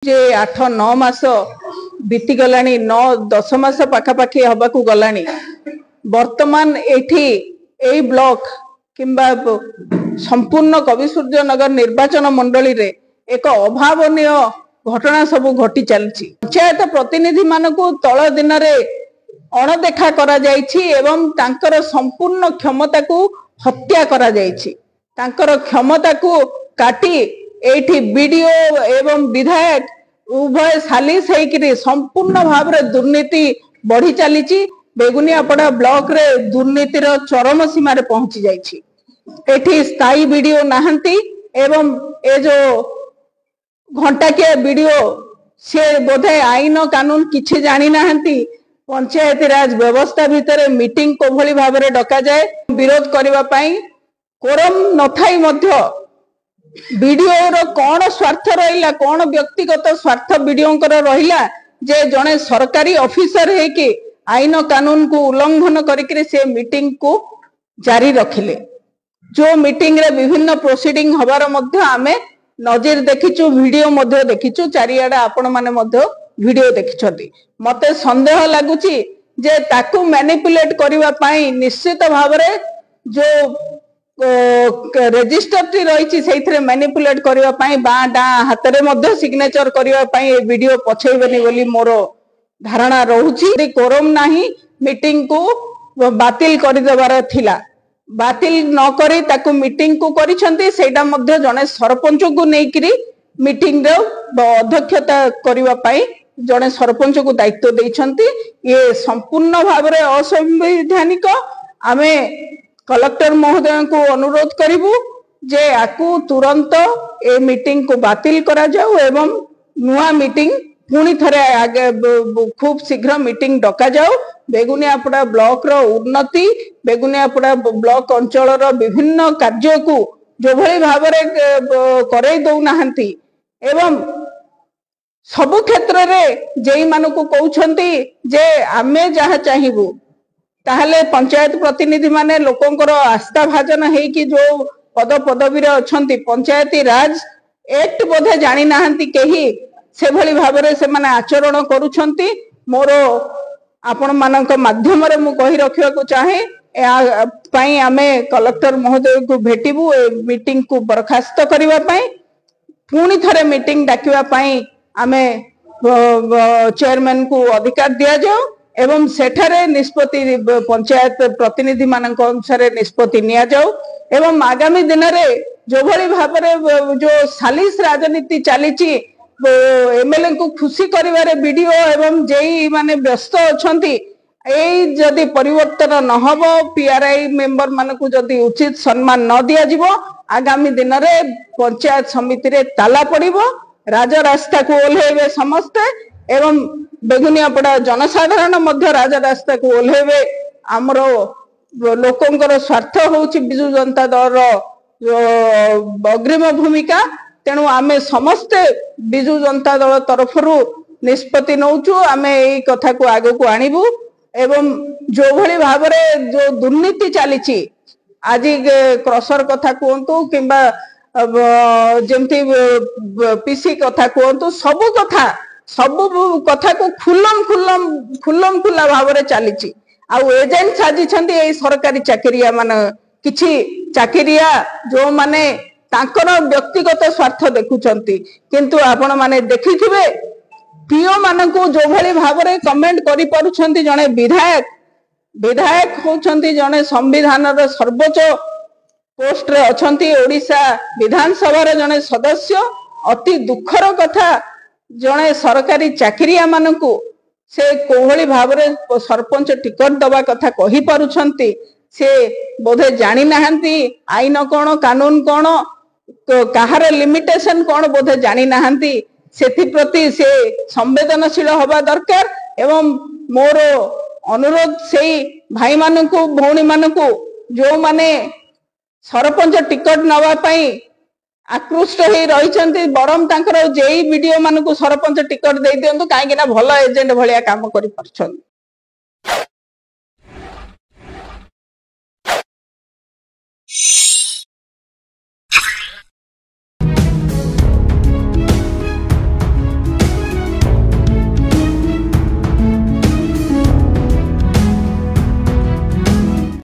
जे 8-9 मास बीती गलानी 9-10 मास पाखापाखि हबाकू गलानी वर्तमान एठी एई ब्लॉक किंबा संपूर्ण कविसूर्यनगर निर्वाचन मंडली रे एक अभावनीय घटना सब घटी चलछि। पंचायत प्रतिनिधि मानकू तळ दिन रे अणदेखा करा जायछि एवं तांकर संपूर्ण क्षमता को हत्या करा जायछि। तांकर क्षमता को काटी एठी बीडीओ एवं विधायक उभय सालिस होइकरी संपूर्ण भाव रे दुर्नीति बढ़ी चलीछि। बेगुनियापड़ा ब्लॉक रे दुर्नीतिर चरम सीमा रे पहुंची जायछि। एठी स्थायी बीडीओ नाहंती एवं ए जो घंटाकिया बीडीओ से बोधे आईन कानून किछि जानी नाहंती। पंचायती राज व्यवस्था भितर मीटिंग को भली भाव रे डका जाए विरोध करबा पई कोरम नथाई मध्य बीडीओ रो कोन स्वार्थ रहिला कोन व्यक्तिगत स्वार्थ बीडीओ कर रहिला जे जने सरकारी ऑफिसर है कि आईन कानून को उल्लंघन करिकरी से मीटिंग को जारी रखिले। जो मीटिंग रे विभिन्न प्रोसीडिंग हबार मध्य आमे नजर देखिचु वीडियो मध्य देखिचु चारियाडा आपण माने मध्य वीडियो देखिछथि। मते संदेह लागुची जे ताकू मैनिपुलेट करिवा पई निश्चित भाव रे जो रजिस्टर टी रही से मैनिपुलेट करबा पई बा डा हाथ रे मध्य सिग्नेचर करबा पई ए वीडियो पछेइबनी बोली मोर धारणा रहूची। कोरम नाही मीटिंग को बातिल कर देबार थिला बातिल न करी ताकू मीटिंग को करिसंती सेटा मध्य जने सरपंच को नेकिरी मीटिंग रे अध्यक्षता करबा पई जने सरपंच को दायित्व देइछंती। ये संपूर्ण भाव रे असंवैधानिक। आमे कलेक्टर महोदय को अनुरोध करिबु जे आकु तुरंत ए मीटिंग को बातिल करा जाऊ एवं नुआ मीटिंग पुणी थरे आगे खूब शीघ्र मीटिंग डका जाऊ। बेगुनियापड़ा ब्लॉक रो उन्नति बेगुनियापड़ा ब्लॉक अंचल रो विभिन्न कार्य को जो भली भाव रे करई दउ नाहंती एवं सबु क्षेत्र रे जेई मानको कहउछंती जे आमे जहा चाहिबु ताहले पंचायत प्रतिनिधि माने लोकंकर आस्था भाजन है कि जो पद पदवी अच्छी पंचायती राज एक्ट बोधे जानी नाहंती केही से भली भाव रे से माने आचरण करूछंती। मोर आपण मानक माध्यम रे मु कहि रखिया को चाहे पई आमे कलेक्टर महोदय को भेटिबु ए मीटिंग को बरखास्त करबा पई पुणी थरे मीटिंग डाकिबा पई आमे चेयरमैन को अधिकार दिया जाओ एवं सेठारे निष्पत्ति पंचायत प्रतिनिधि मानक अनुसार निष्पत्ति निया जाऊ एवं आगामी दिन रे जो भली भाव रे जो सालिस राजनीति चलीची एमएलए को खुशी करिवारे वीडियो एवं जेई माने व्यस्त अछंती एई जदी परिवर्तन न हबो पीआरआई मेंबर मानकू जदी उचित सम्मान न दिया जिवो आगामी दिन रे पंचायत समिति रे ताला पड़िबो राज रास्ता को ओल्हेबे समस्ते एवं बेगुनियापड़ा जनसाधारण मध्य राज रास्ता को ओल्हेबे। आमरो लोकंकर स्वार्थ होउची बिजु जनता दल अग्रिम भूमिका तेणु आमे समस्ते बिजु जनता दल तरफरु निष्पत्ति नौचु आमे एई कथा को आगे को आनिबु एवं जो भली भाव रे जो दुर्नीति चलीची आज क्रसर कथा कहतु किंबा जेमती पीसी कथा कहतु सबु कथा को खुल्लम खुला भाव रे चलीची। आउ एजेंट साजी छंती एई सरकारी चाकरिया मान किछि चाकरिया जो माने तांकर व्यक्तिगत स्वार्थ देखुचंती किंतु आपण माने देखिथिबे पीओ मानकू जो भली भाव रे कमेंट करि परुछंती जने विधायक होचंती जने संविधान रो सर्वोच्च पोस्ट रे अछंती ओडिशा विधानसभा रे जने सदस्य। अति दुखर कथा जने सरकारी चाकरिया मानकू से कोहली भाव रे सरपंच टिकट दबा कथा कहि परुछंती से बोधे जानी नाहंती आईन कोन कानून कोन कहार लिमिटेशन कोन बोधे जानी नाहंती सेथि प्रति से संवेदनशील हवा दरकार एवं मोर अनुरोध से भाई मानकू भौणी मानकू जो माने सरपंच टिकट नवा पई आकृष्ट हो रही बरम तांकर जेई वीडियो मानकू सरपंच टिकट दे दियंतु काहे कि ना भलो एजेंट भलिया काम करि परछन।